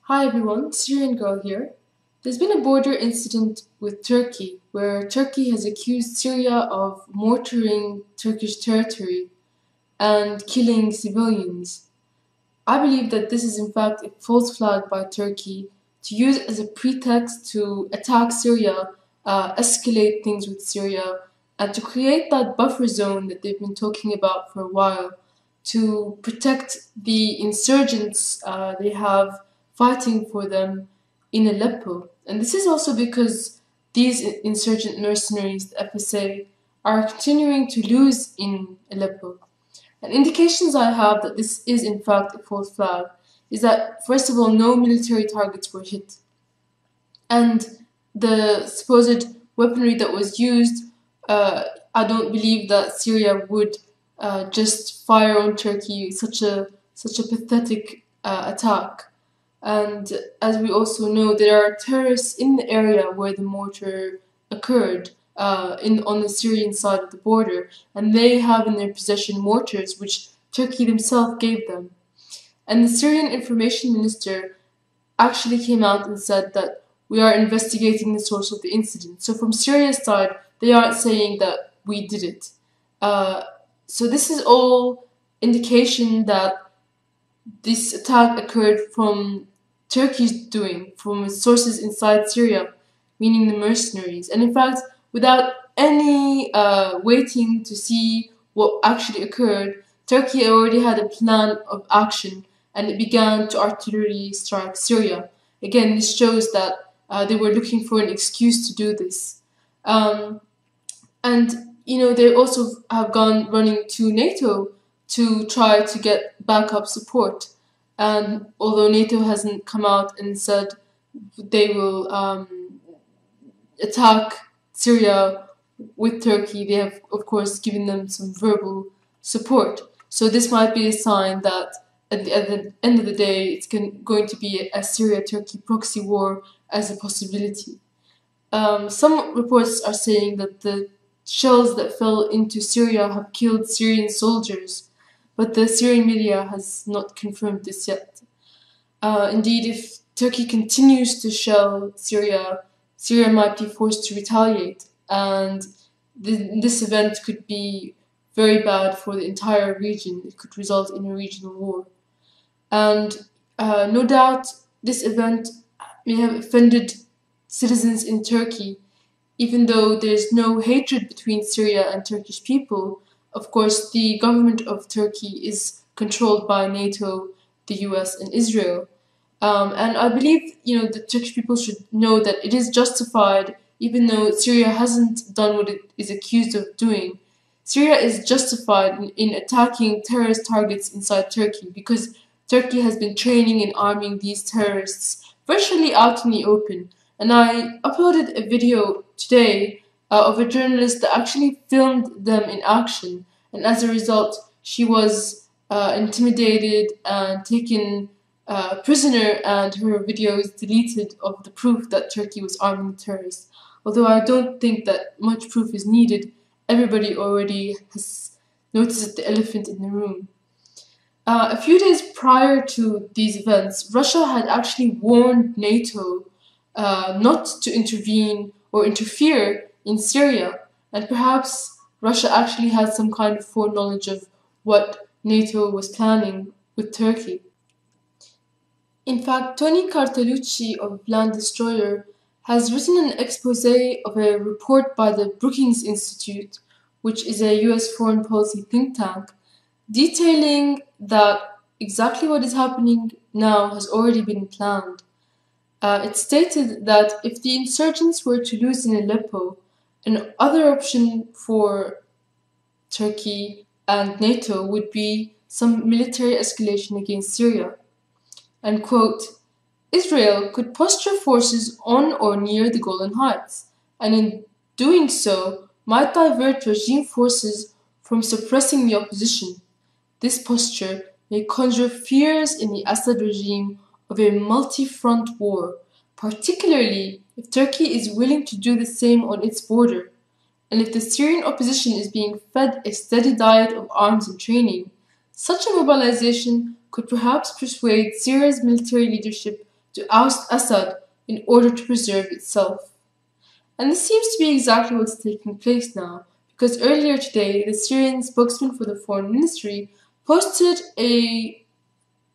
Hi everyone, Syrian Girl here. There's been a border incident with Turkey where Turkey has accused Syria of mortaring Turkish territory and killing civilians. I believe that this is in fact a false flag by Turkey to use as a pretext to attack Syria, escalate things with Syria, and to create that buffer zone that they've been talking about for a while to protect the insurgents they have fighting for them in Aleppo. And this is also because these insurgent mercenaries, the FSA, are continuing to lose in Aleppo. And indications I have that this is in fact a false flag is that, first of all, no military targets were hit. And the supposed weaponry that was used, I don't believe that Syria would just fire on Turkey such a pathetic attack. And as we also know, there are terrorists in the area where the mortar occurred, on the Syrian side of the border, and they have in their possession mortars which Turkey themselves gave them. And the Syrian information minister actually came out and said that we are investigating the source of the incident. So from Syria's side, they aren't saying that we did it. So this is all indication that this attack occurred from Turkey's doing, from sources inside Syria, meaning the mercenaries. And in fact, without any waiting to see what actually occurred, Turkey already had a plan of action and it began to artillery strike Syria. Again, this shows that they were looking for an excuse to do this. And, they also have gone running to NATO to try to get backup support. And although NATO hasn't come out and said they will attack Syria with Turkey, they have, of course, given them some verbal support. So this might be a sign that at the end of the day, it's going to be a Syria-Turkey proxy war as a possibility. Some reports are saying that the shells that fell into Syria have killed Syrian soldiers, but the Syrian media has not confirmed this yet. Indeed, if Turkey continues to shell Syria, Syria might be forced to retaliate, and this event could be very bad for the entire region. It could result in a regional war. And no doubt this event may have offended citizens in Turkey, even though there's no hatred between Syria and Turkish people. Of course, the government of Turkey is controlled by NATO, the US, and Israel. And I believe, the Turkish people should know that it is justified, even though Syria hasn't done what it is accused of doing. Syria is justified in attacking terrorist targets inside Turkey because Turkey has been training and arming these terrorists virtually out in the open. And I uploaded a video today of a journalist that actually filmed them in action. And as a result, she was intimidated and taken prisoner, and her video is deleted of the proof that Turkey was arming the terrorists. Although I don't think that much proof is needed, everybody already has noticed the elephant in the room. A few days prior to these events, Russia had actually warned NATO not to intervene or interfere in Syria, and perhaps Russia actually had some kind of foreknowledge of what NATO was planning with Turkey. In fact, Tony Cartalucci of Land Destroyer has written an expose of a report by the Brookings Institute, which is a US foreign policy think tank, detailing that exactly what is happening now has already been planned. It stated that if the insurgents were to lose in Aleppo, an other option for Turkey and NATO would be some military escalation against Syria. And quote, Israel could posture forces on or near the Golan Heights, and in doing so might divert regime forces from suppressing the opposition. This posture may conjure fears in the Assad regime of a multi-front war, particularly if Turkey is willing to do the same on its border, and if the Syrian opposition is being fed a steady diet of arms and training. Such a mobilization could perhaps persuade Syria's military leadership to oust Assad in order to preserve itself. And this seems to be exactly what's taking place now, because earlier today, the Syrian spokesman for the foreign ministry posted a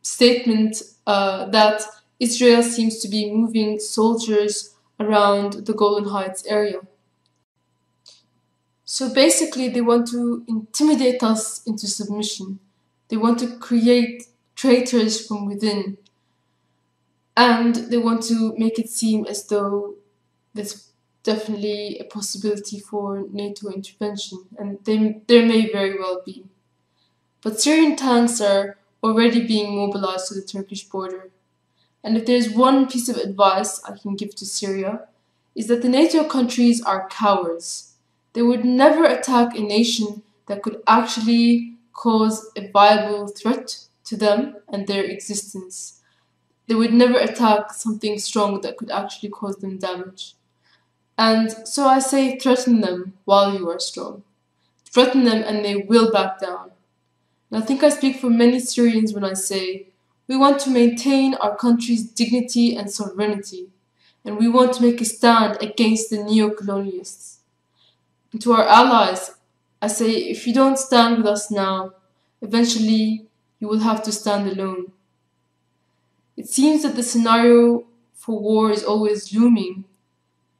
statement that Israel seems to be moving soldiers around the Golan Heights area. So basically, they want to intimidate us into submission. They want to create traitors from within. And they want to make it seem as though there's definitely a possibility for NATO intervention, and there may very well be. But Syrian tanks are already being mobilized to the Turkish border. And if there's one piece of advice I can give to Syria, is that the NATO countries are cowards. They would never attack a nation that could actually cause a viable threat to them and their existence. They would never attack something strong that could actually cause them damage. And so I say threaten them while you are strong. Threaten them and they will back down. And I think I speak for many Syrians when I say, we want to maintain our country's dignity and sovereignty, and we want to make a stand against the neo-colonialists. And to our allies, I say, if you don't stand with us now, eventually you will have to stand alone. It seems that the scenario for war is always looming.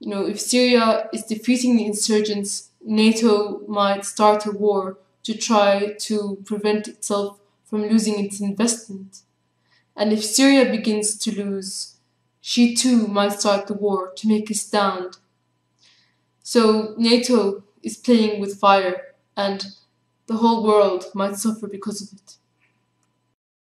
If Syria is defeating the insurgents, NATO might start a war to try to prevent itself from losing its investment. And if Syria begins to lose, she too might start the war to make a stand. So NATO is playing with fire, and the whole world might suffer because of it.